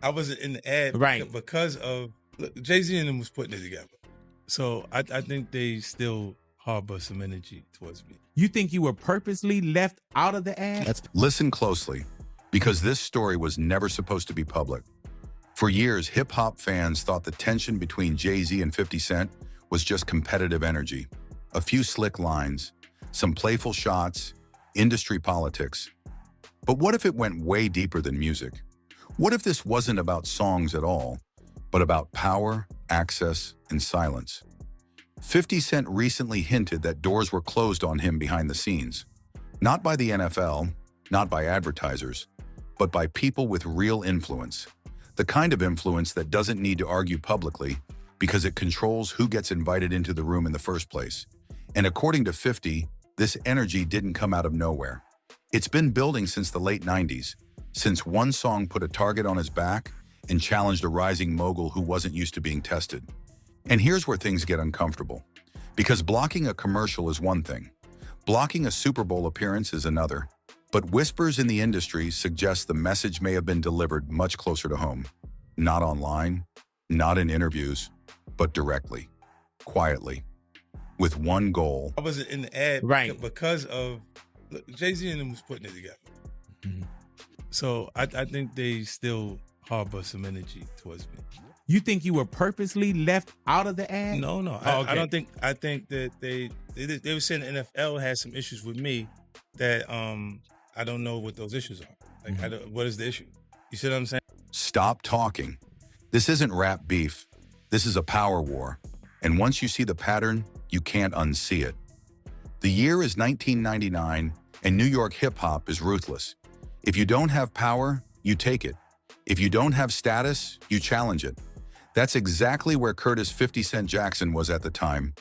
I wasn't in the ad Right. because of Jay-Z and them was putting it together. So I think they still harbor some energy towards me. You think you were purposely left out of the ad? Listen closely, because this story was never supposed to be public. For years, hip-hop fans thought the tension between Jay-Z and 50 Cent was just competitive energy. A few slick lines, some playful shots, industry politics. But what if it went way deeper than music? What if this wasn't about songs at all, but about power, access, and silence? 50 Cent recently hinted that doors were closed on him behind the scenes. Not by the NFL, not by advertisers, but by people with real influence. The kind of influence that doesn't need to argue publicly because it controls who gets invited into the room in the first place. And according to 50, this energy didn't come out of nowhere. It's been building since the late 90s, since one song put a target on his back and challenged a rising mogul who wasn't used to being tested. And here's where things get uncomfortable. Because blocking a commercial is one thing. Blocking a Super Bowl appearance is another. But whispers in the industry suggest the message may have been delivered much closer to home. Not online, not in interviews, but directly, quietly, with one goal. I wasn't in the ad because of Jay-Z and them was putting it together. Mm-hmm. So I think they still harbor some energy towards me. You think you were purposely left out of the ad? No. Okay. I don't think. I think that they were saying the NFL had some issues with me that I don't know what those issues are. Like, what is the issue? You see what I'm saying? Stop talking. This isn't rap beef. This is a power war. And once you see the pattern, you can't unsee it. The year is 1999, and New York hip-hop is ruthless. If you don't have power, you take it. If you don't have status, you challenge it. That's exactly where Curtis 50 Cent Jackson was at the time.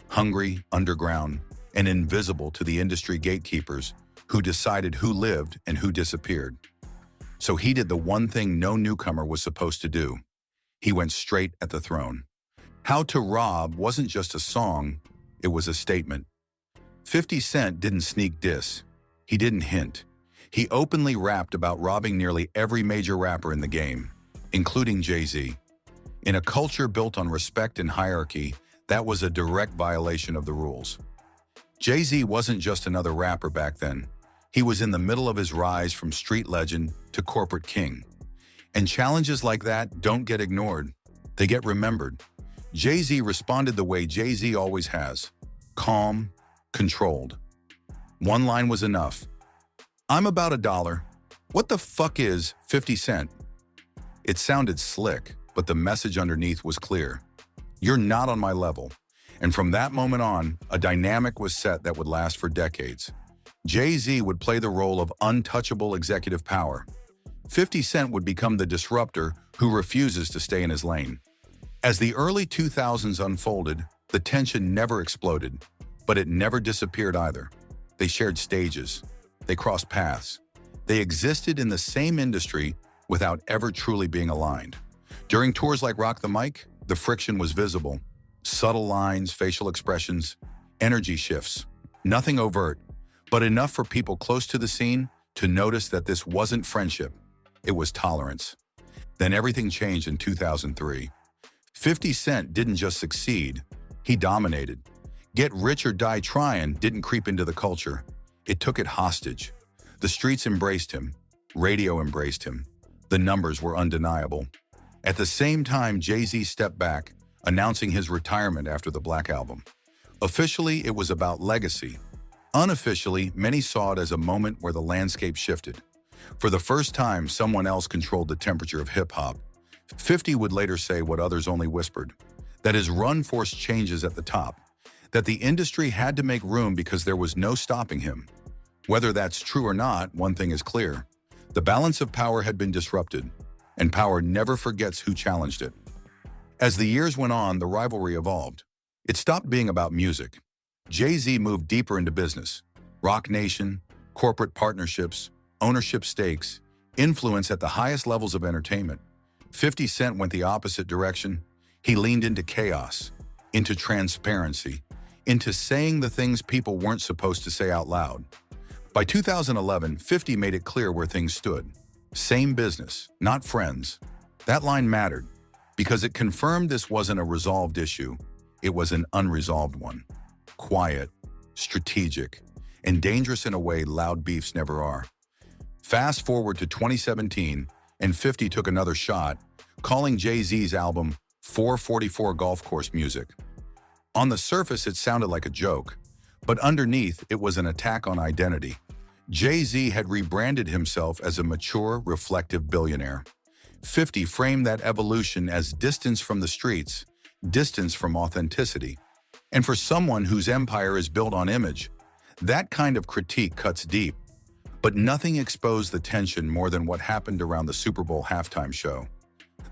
Hungry, underground, and invisible to the industry gatekeepers who decided who lived and who disappeared. So he did the one thing no newcomer was supposed to do. He went straight at the throne. How to Rob wasn't just a song, it was a statement. 50 Cent didn't sneak diss. He didn't hint. He openly rapped about robbing nearly every major rapper in the game, including Jay-Z. In a culture built on respect and hierarchy, that was a direct violation of the rules. Jay-Z wasn't just another rapper back then. He was in the middle of his rise from street legend to corporate king. And challenges like that don't get ignored. They get remembered. Jay-Z responded the way Jay-Z always has. Calm, controlled. One line was enough. I'm about $1. What the fuck is 50 Cent? It sounded slick, but the message underneath was clear. You're not on my level. And from that moment on, a dynamic was set that would last for decades. Jay-Z would play the role of untouchable executive power. 50 Cent would become the disruptor who refuses to stay in his lane. As the early 2000s unfolded, the tension never exploded, but it never disappeared either. They shared stages. They crossed paths. They existed in the same industry without ever truly being aligned. During tours like Rock the Mic, the friction was visible. Subtle lines, facial expressions, energy shifts. Nothing overt, but enough for people close to the scene to notice that this wasn't friendship. It was tolerance. Then everything changed in 2003. 50 Cent didn't just succeed, he dominated. Get Rich or Die Tryin' didn't creep into the culture. It took it hostage. The streets embraced him. Radio embraced him. The numbers were undeniable. At the same time, Jay-Z stepped back, announcing his retirement after the Black Album. Officially, it was about legacy. Unofficially, many saw it as a moment where the landscape shifted. For the first time, someone else controlled the temperature of hip-hop. 50 would later say what others only whispered, that his run forced changes at the top, that the industry had to make room because there was no stopping him. Whether that's true or not, one thing is clear. The balance of power had been disrupted, and power never forgets who challenged it. As the years went on, the rivalry evolved. It stopped being about music. Jay-Z moved deeper into business. Rock Nation, corporate partnerships, ownership stakes, influence at the highest levels of entertainment. 50 Cent went the opposite direction. He leaned into chaos, into transparency, into saying the things people weren't supposed to say out loud. By 2011, 50 made it clear where things stood. Same business, not friends. That line mattered because it confirmed this wasn't a resolved issue, it was an unresolved one. Quiet, strategic, and dangerous in a way loud beefs never are. Fast forward to 2017, and 50 took another shot, calling Jay-Z's album 444 Golf Course Music. On the surface, it sounded like a joke, but underneath, it was an attack on identity. Jay-Z had rebranded himself as a mature, reflective billionaire. 50 framed that evolution as distance from the streets, distance from authenticity. And for someone whose empire is built on image, that kind of critique cuts deep. But nothing exposed the tension more than what happened around the Super Bowl halftime show.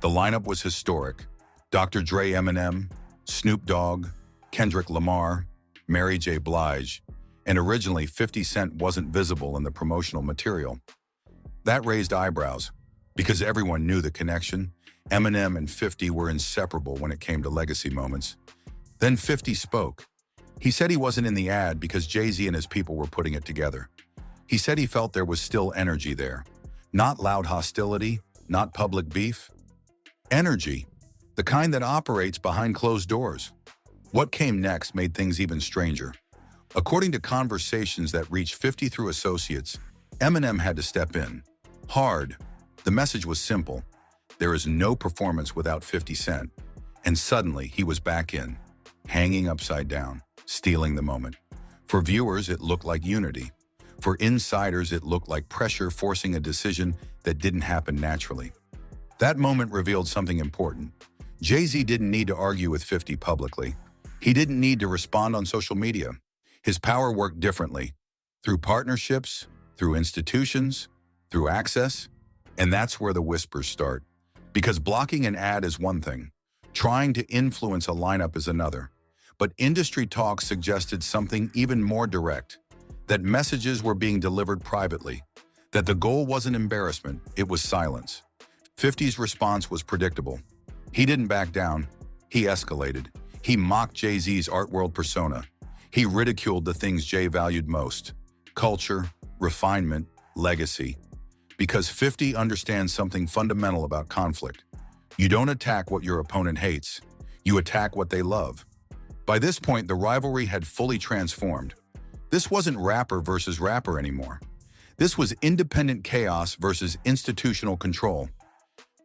The lineup was historic. Dr. Dre, Eminem, Snoop Dogg, Kendrick Lamar, Mary J. Blige, and originally 50 Cent wasn't visible in the promotional material. That raised eyebrows, because everyone knew the connection. Eminem and 50 were inseparable when it came to legacy moments. Then 50 spoke. He said he wasn't in the ad because Jay-Z and his people were putting it together. He said he felt there was still energy there. Not loud hostility, not public beef. Energy, the kind that operates behind closed doors. What came next made things even stranger. According to conversations that reached 50 through associates, Eminem had to step in. Hard. The message was simple. There is no performance without 50 Cent. And suddenly, he was back in, hanging upside down, stealing the moment. For viewers, it looked like unity. For insiders, it looked like pressure forcing a decision that didn't happen naturally. That moment revealed something important. Jay-Z didn't need to argue with 50 publicly. He didn't need to respond on social media. His power worked differently, through partnerships, through institutions, through access. And that's where the whispers start. Because blocking an ad is one thing, trying to influence a lineup is another. But industry talk suggested something even more direct, that messages were being delivered privately, that the goal wasn't embarrassment, it was silence. 50's response was predictable. He didn't back down, he escalated. He mocked Jay-Z's art world persona. He ridiculed the things Jay valued most: culture, refinement, legacy. Because 50 understands something fundamental about conflict. You don't attack what your opponent hates, you attack what they love. By this point, the rivalry had fully transformed. This wasn't rapper versus rapper anymore. This was independent chaos versus institutional control.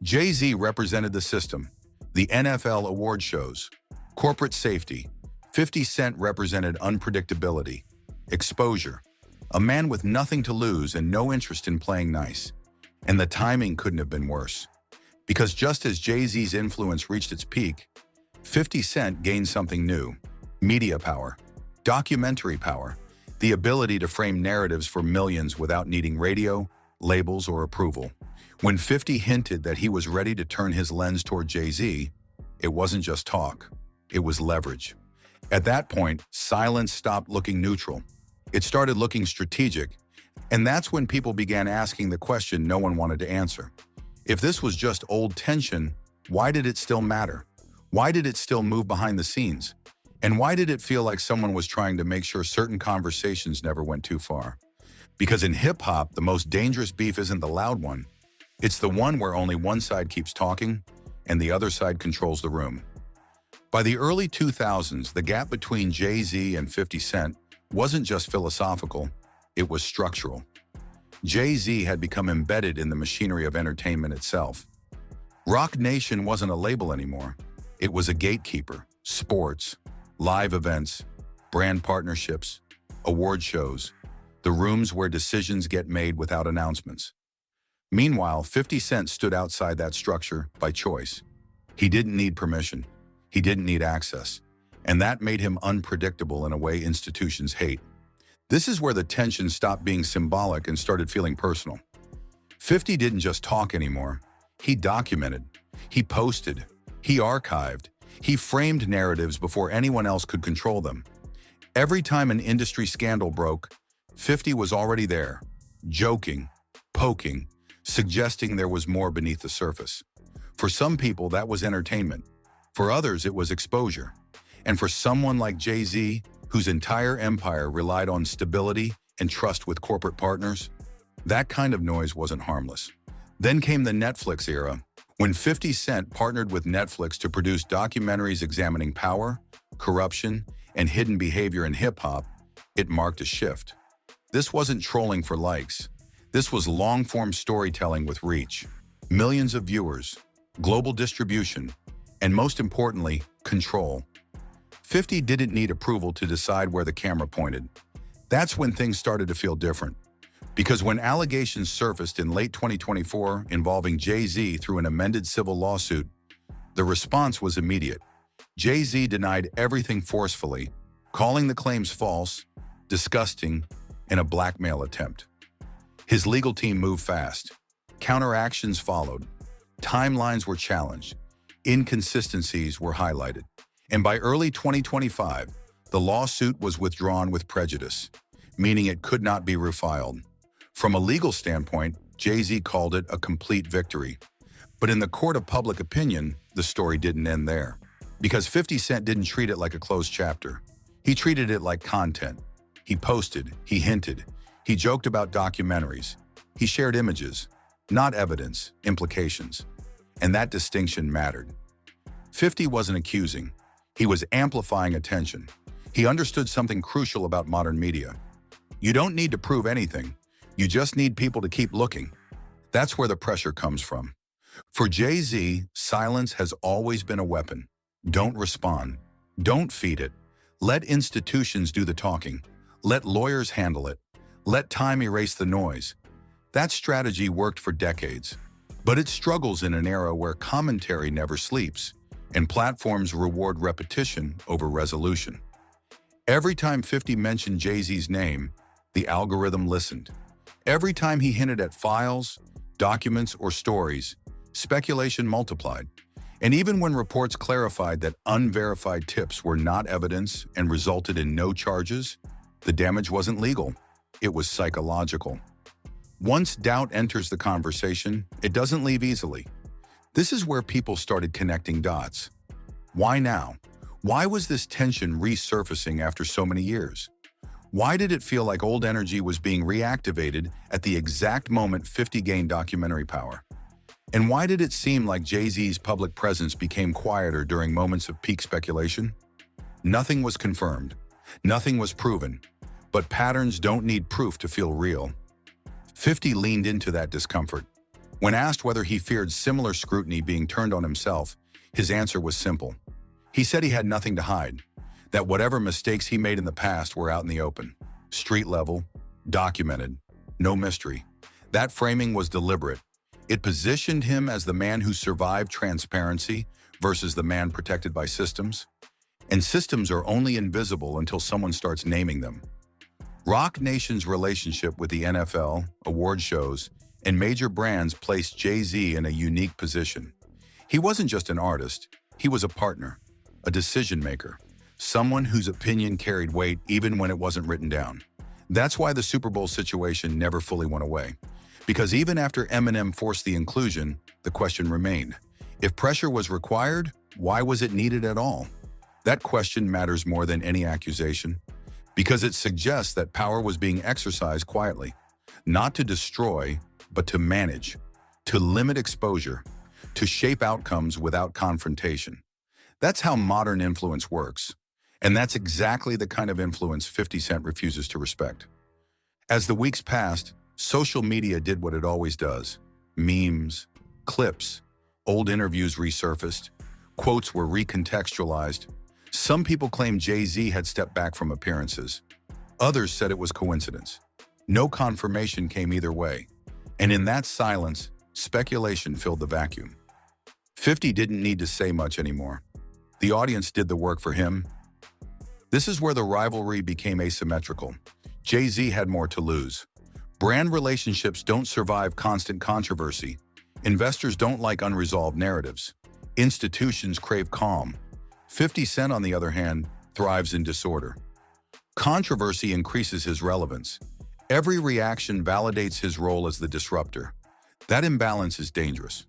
Jay-Z represented the system, the NFL award shows, corporate safety. 50 Cent represented unpredictability, exposure, a man with nothing to lose and no interest in playing nice. And the timing couldn't have been worse. Because just as Jay-Z's influence reached its peak, 50 Cent gained something new: media power, documentary power, the ability to frame narratives for millions without needing radio, labels, or approval. When 50 hinted that he was ready to turn his lens toward Jay-Z, it wasn't just talk, it was leverage. At that point, silence stopped looking neutral. It started looking strategic, and that's when people began asking the question no one wanted to answer. If this was just old tension, why did it still matter? Why did it still move behind the scenes? And why did it feel like someone was trying to make sure certain conversations never went too far? Because in hip-hop, the most dangerous beef isn't the loud one. It's the one where only one side keeps talking and the other side controls the room. By the early 2000s, the gap between Jay-Z and 50 Cent wasn't just philosophical, it was structural. Jay-Z had become embedded in the machinery of entertainment itself. Rock Nation wasn't a label anymore. It was a gatekeeper. Sports, live events, brand partnerships, award shows, the rooms where decisions get made without announcements. Meanwhile, 50 Cent stood outside that structure by choice. He didn't need permission. He didn't need access. And that made him unpredictable in a way institutions hate. This is where the tension stopped being symbolic and started feeling personal. 50 didn't just talk anymore. He documented. He posted. He archived. He framed narratives before anyone else could control them. Every time an industry scandal broke, 50 was already there, joking, poking, suggesting there was more beneath the surface. For some people, that was entertainment. For others, it was exposure. And for someone like Jay-Z, whose entire empire relied on stability and trust with corporate partners, that kind of noise wasn't harmless. Then came the Netflix era, When 50 Cent partnered with Netflix to produce documentaries examining power, corruption, and hidden behavior in hip-hop, it marked a shift. This wasn't trolling for likes. This was long-form storytelling with reach. Millions of viewers, global distribution, and most importantly, control. 50 didn't need approval to decide where the camera pointed. That's when things started to feel different. Because when allegations surfaced in late 2024 involving Jay-Z through an amended civil lawsuit, the response was immediate. Jay-Z denied everything forcefully, calling the claims false, disgusting, and a blackmail attempt. His legal team moved fast. Counteractions followed. Timelines were challenged. Inconsistencies were highlighted. And by early 2025, the lawsuit was withdrawn with prejudice, meaning it could not be refiled. From a legal standpoint, Jay-Z called it a complete victory. But in the court of public opinion, the story didn't end there. Because 50 Cent didn't treat it like a closed chapter. He treated it like content. He posted, he hinted, he joked about documentaries. He shared images, not evidence, implications. And that distinction mattered. 50 wasn't accusing. He was amplifying attention. He understood something crucial about modern media. You don't need to prove anything. You just need people to keep looking. That's where the pressure comes from. For Jay-Z, silence has always been a weapon. Don't respond. Don't feed it. Let institutions do the talking. Let lawyers handle it. Let time erase the noise. That strategy worked for decades. But it struggles in an era where commentary never sleeps, and platforms reward repetition over resolution. Every time 50 mentioned Jay-Z's name, the algorithm listened. Every time he hinted at files, documents, or stories, speculation multiplied. And even when reports clarified that unverified tips were not evidence and resulted in no charges, the damage wasn't legal, it was psychological. Once doubt enters the conversation, it doesn't leave easily. This is where people started connecting dots. Why now? Why was this tension resurfacing after so many years? Why did it feel like old energy was being reactivated at the exact moment 50 gained documentary power? And why did it seem like Jay-Z's public presence became quieter during moments of peak speculation? Nothing was confirmed. Nothing was proven. But patterns don't need proof to feel real. 50 leaned into that discomfort. When asked whether he feared similar scrutiny being turned on himself, his answer was simple. He said he had nothing to hide, that whatever mistakes he made in the past were out in the open, street level, documented, no mystery. That framing was deliberate. It positioned him as the man who survived transparency versus the man protected by systems. And systems are only invisible until someone starts naming them. Roc Nation's relationship with the NFL, award shows, and major brands placed Jay-Z in a unique position. He wasn't just an artist, he was a partner, a decision maker, someone whose opinion carried weight even when it wasn't written down. That's why the Super Bowl situation never fully went away. Because even after Eminem forced the inclusion, the question remained. If pressure was required, why was it needed at all? That question matters more than any accusation, because it suggests that power was being exercised quietly, not to destroy, but to manage, to limit exposure, to shape outcomes without confrontation. That's how modern influence works, and that's exactly the kind of influence 50 Cent refuses to respect. As the weeks passed, social media did what it always does. Memes, clips, old interviews resurfaced, quotes were recontextualized. Some people claimed Jay-Z had stepped back from appearances. Others said it was coincidence. No confirmation came either way. And in that silence, speculation filled the vacuum. 50 didn't need to say much anymore. The audience did the work for him. This is where the rivalry became asymmetrical. Jay-Z had more to lose. Brand relationships don't survive constant controversy. Investors don't like unresolved narratives. Institutions crave calm. 50 Cent, on the other hand, thrives in disorder. Controversy increases his relevance. Every reaction validates his role as the disruptor. That imbalance is dangerous,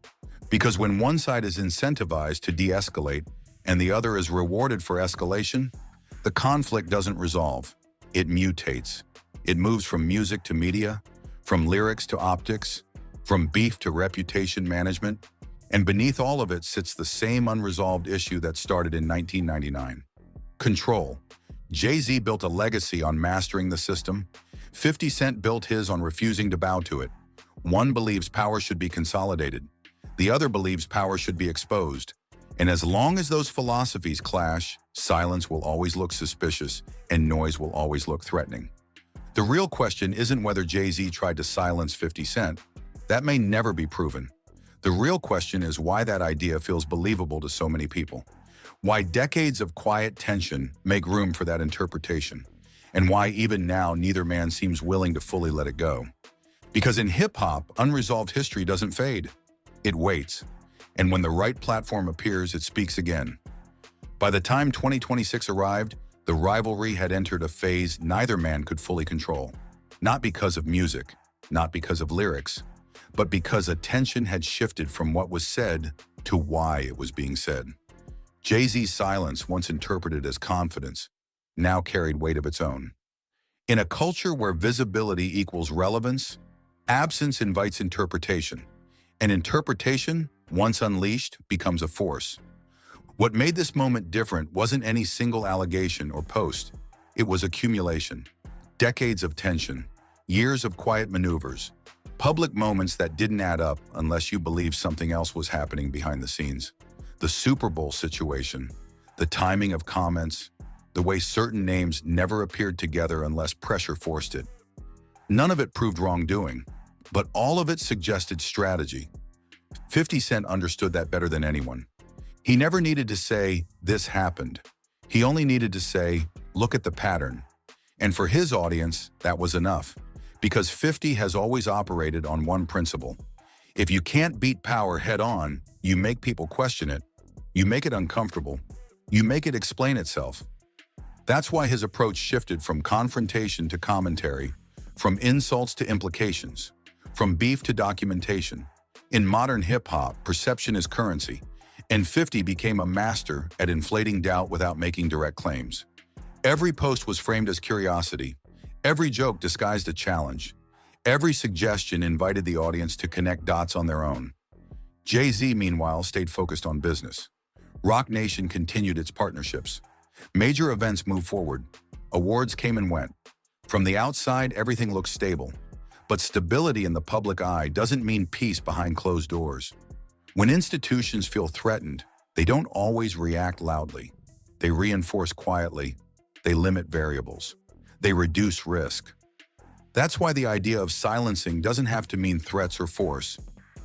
because when one side is incentivized to de-escalate and the other is rewarded for escalation, the conflict doesn't resolve. It mutates. It moves from music to media, from lyrics to optics, from beef to reputation management, And beneath all of it sits the same unresolved issue that started in 1999. Control. Jay-Z built a legacy on mastering the system. 50 Cent built his on refusing to bow to it. One believes power should be consolidated. The other believes power should be exposed. And as long as those philosophies clash, silence will always look suspicious and noise will always look threatening. The real question isn't whether Jay-Z tried to silence 50 Cent. That may never be proven. The real question is why that idea feels believable to so many people. Why decades of quiet tension make room for that interpretation. And why even now neither man seems willing to fully let it go. Because in hip-hop, unresolved history doesn't fade. It waits. And when the right platform appears, it speaks again. By the time 2026 arrived, the rivalry had entered a phase neither man could fully control. Not because of music, not because of lyrics, but because attention had shifted from what was said to why it was being said. Jay-Z's silence, once interpreted as confidence, now carried weight of its own. In a culture where visibility equals relevance, absence invites interpretation, and interpretation, once unleashed, becomes a force. What made this moment different wasn't any single allegation or post. It was accumulation. Decades of tension, years of quiet maneuvers, public moments that didn't add up unless you believed something else was happening behind the scenes. The Super Bowl situation, the timing of comments, the way certain names never appeared together unless pressure forced it. None of it proved wrongdoing, but all of it suggested strategy. 50 Cent understood that better than anyone. He never needed to say, "This happened." He only needed to say, "Look at the pattern." And for his audience, that was enough. Because 50 has always operated on one principle. If you can't beat power head on, you make people question it. You make it uncomfortable. You make it explain itself. That's why his approach shifted from confrontation to commentary, from insults to implications, from beef to documentation. In modern hip-hop, perception is currency, and 50 became a master at inflating doubt without making direct claims. Every post was framed as curiosity. Every joke disguised a challenge. Every suggestion invited the audience to connect dots on their own. Jay-Z, meanwhile, stayed focused on business. Roc Nation continued its partnerships. Major events moved forward. Awards came and went. From the outside, everything looked stable. But stability in the public eye doesn't mean peace behind closed doors. When institutions feel threatened, they don't always react loudly. They reinforce quietly. They limit variables. They reduce risk. That's why the idea of silencing doesn't have to mean threats or force.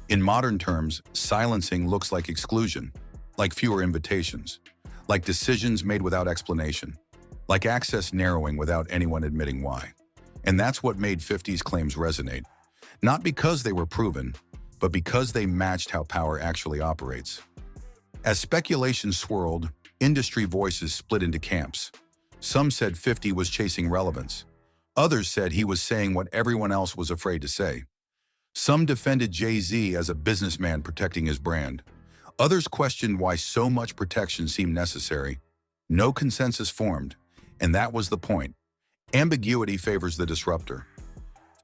In modern terms, silencing looks like exclusion, like fewer invitations, like decisions made without explanation, like access narrowing without anyone admitting why. And that's what made 50's claims resonate. Not because they were proven, but because they matched how power actually operates. As speculation swirled, industry voices split into camps. Some said 50 was chasing relevance. Others said he was saying what everyone else was afraid to say. Some defended Jay-Z as a businessman protecting his brand. Others questioned why so much protection seemed necessary. No consensus formed, and that was the point. Ambiguity favors the disruptor.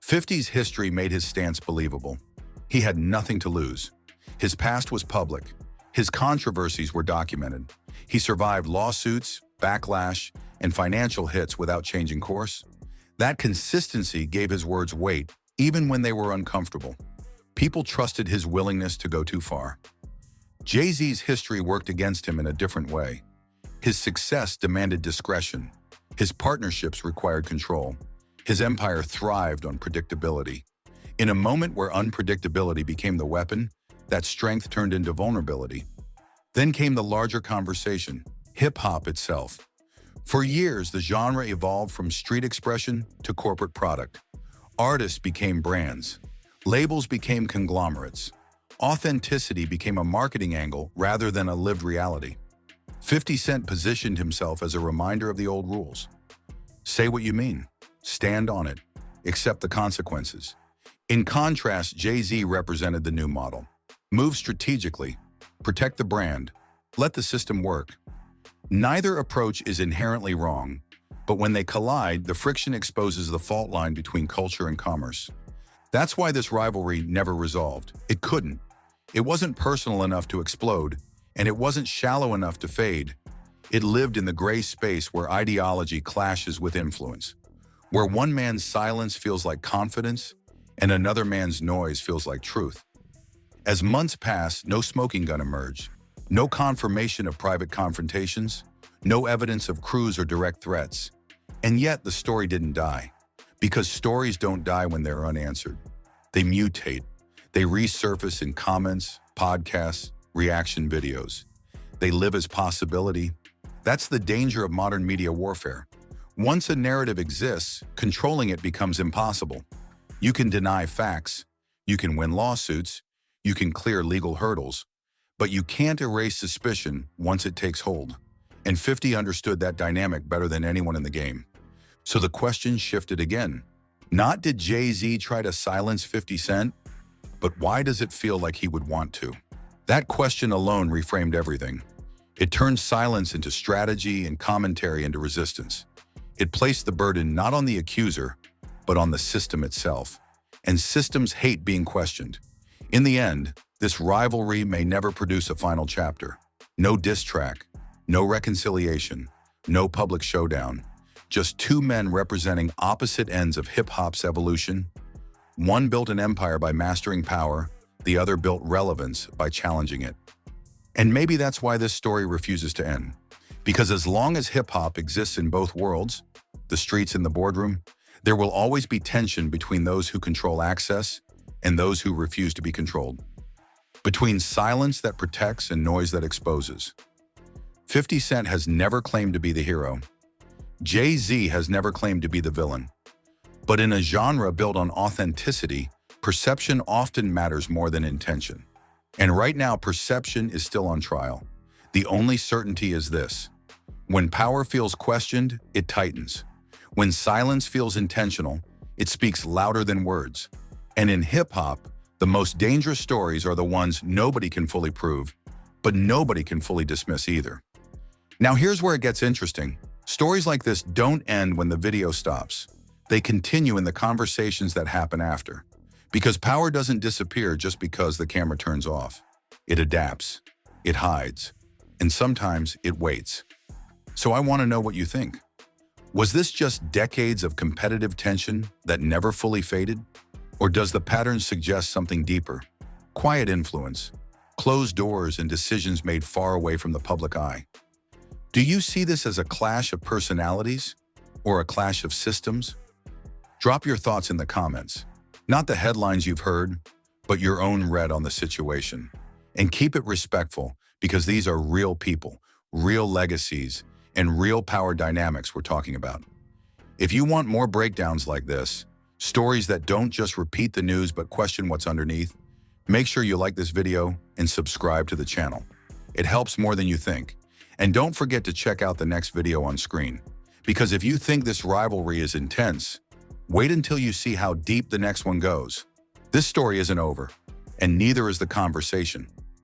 50's history made his stance believable. He had nothing to lose. His past was public. His controversies were documented. He survived lawsuits, backlash, and financial hits without changing course. That consistency gave his words weight, even when they were uncomfortable. People trusted his willingness to go too far. Jay-Z's history worked against him in a different way. His success demanded discretion. His partnerships required control. His empire thrived on predictability. In a moment where unpredictability became the weapon, that strength turned into vulnerability. Then came the larger conversation, hip-hop itself. For years, the genre evolved from street expression to corporate product. Artists became brands. Labels became conglomerates. Authenticity became a marketing angle rather than a lived reality. 50 Cent positioned himself as a reminder of the old rules. Say what you mean. Stand on it. Accept the consequences. In contrast, Jay-Z represented the new model. Move strategically. Protect the brand. Let the system work. Neither approach is inherently wrong, but when they collide, the friction exposes the fault line between culture and commerce. That's why this rivalry never resolved. It couldn't. It wasn't personal enough to explode, and it wasn't shallow enough to fade. It lived in the gray space where ideology clashes with influence, where one man's silence feels like confidence and another man's noise feels like truth. As months passed, no smoking gun emerged, no confirmation of private confrontations, no evidence of crews or direct threats. And yet the story didn't die, because stories don't die when they're unanswered. They mutate. They resurface in comments, podcasts, reaction videos. They live as possibility. That's the danger of modern media warfare. Once a narrative exists, controlling it becomes impossible. You can deny facts, you can win lawsuits, you can clear legal hurdles, but you can't erase suspicion once it takes hold. And 50 understood that dynamic better than anyone in the game. So the question shifted again. Not did Jay-Z try to silence 50 Cent, but why does it feel like he would want to? That question alone reframed everything. It turned silence into strategy and commentary into resistance. It placed the burden not on the accuser, but on the system itself. And systems hate being questioned. In the end, this rivalry may never produce a final chapter. No diss track, no reconciliation, no public showdown. Just two men representing opposite ends of hip-hop's evolution. One built an empire by mastering power, the other built relevance by challenging it. And maybe that's why this story refuses to end. Because as long as hip-hop exists in both worlds, the streets and the boardroom, there will always be tension between those who control access and those who refuse to be controlled. Between silence that protects and noise that exposes. 50 Cent has never claimed to be the hero. Jay-Z has never claimed to be the villain. But in a genre built on authenticity, perception often matters more than intention. And right now, perception is still on trial. The only certainty is this. When power feels questioned, it tightens. When silence feels intentional, it speaks louder than words. And in hip-hop, the most dangerous stories are the ones nobody can fully prove, but nobody can fully dismiss either. Now here's where it gets interesting. Stories like this don't end when the video stops. They continue in the conversations that happen after. Because power doesn't disappear just because the camera turns off. It adapts, it hides, and sometimes it waits. So I want to know what you think. Was this just decades of competitive tension that never fully faded? Or does the pattern suggest something deeper? Quiet influence, closed doors, and decisions made far away from the public eye. Do you see this as a clash of personalities or a clash of systems? Drop your thoughts in the comments. Not the headlines you've heard, but your own read on the situation. And keep it respectful, because these are real people, real legacies, and real power dynamics we're talking about. If you want more breakdowns like this, stories that don't just repeat the news but question what's underneath, make sure you like this video and subscribe to the channel. It helps more than you think. And don't forget to check out the next video on screen. Because if you think this rivalry is intense, wait until you see how deep the next one goes. This story isn't over, and neither is the conversation.